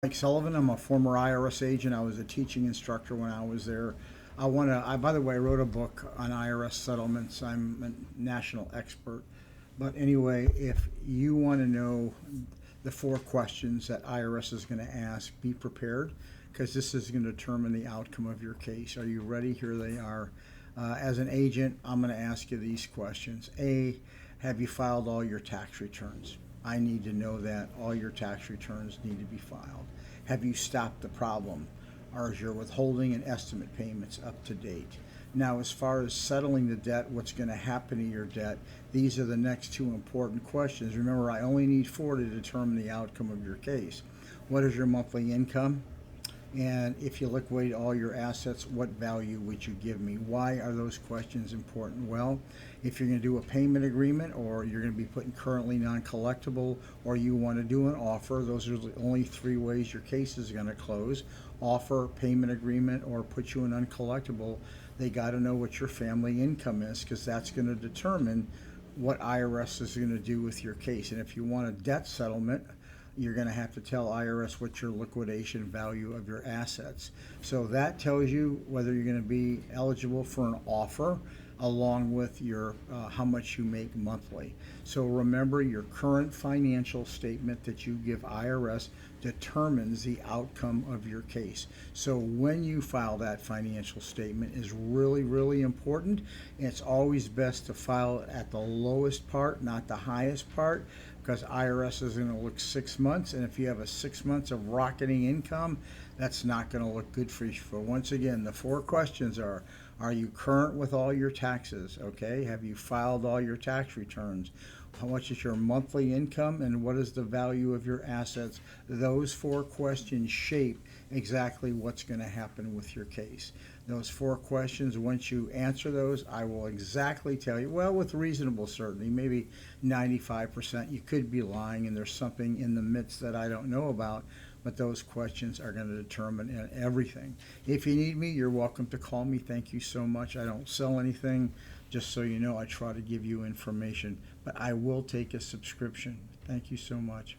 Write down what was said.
Mike Sullivan. I'm a former IRS agent. I was a teaching instructor when I was there. By the way, I wrote a book on IRS settlements. I'm a national expert. But anyway, if you want to know the 4 questions that IRS is going to ask, be prepared because this is going to determine the outcome of your case. Are you ready? Here they are. As an agent, I'm going to ask you these questions. A, have you filed all your tax returns? I need to know that all your tax returns need to be filed. Have you stopped the problem? Are your withholding and estimate payments up to date? Now, as far as settling the debt, what's going to happen to your debt, these are the next 2 important questions. Remember, I only need 4 to determine the outcome of your case. What is your monthly income? And if you liquidate all your assets, what value would you give me? Why are those questions important? Well, if you're going to do a payment agreement, or you're going to be putting currently non-collectible, or you want to do an offer, those are the only 3 ways your case is going to close: offer, payment agreement, or put you in uncollectible. They got to know what your family income is, because that's going to determine what IRS is going to do with your case. And if you want a debt settlement, you're going to have to tell IRS what's your liquidation value of your assets. So that tells you whether you're going to be eligible for an offer, along with your how much you make monthly. So remember, your current financial statement that you give IRS determines the outcome of your case. So when you file that financial statement is really, really important. It's always best to file it at the lowest part, not the highest part, because IRS is going to look 6 months, and if you have a 6 months of rocketing income, that's not going to look good for you. So once again, the 4 questions are you current with all your taxes? Okay, have you filed all your tax returns? How much is your monthly income, and what is the value of your assets? Those 4 questions shape exactly what's going to happen with your case. Those 4 questions, once you answer those, I will exactly tell you, well, with reasonable certainty, maybe 95%. You could be lying and there's something in the midst that I don't know about, but those questions are going to determine everything. If you need me, you're welcome to call me. Thank you so much. I don't sell anything. Just so you know, I try to give you information, but I will take a subscription. Thank you so much.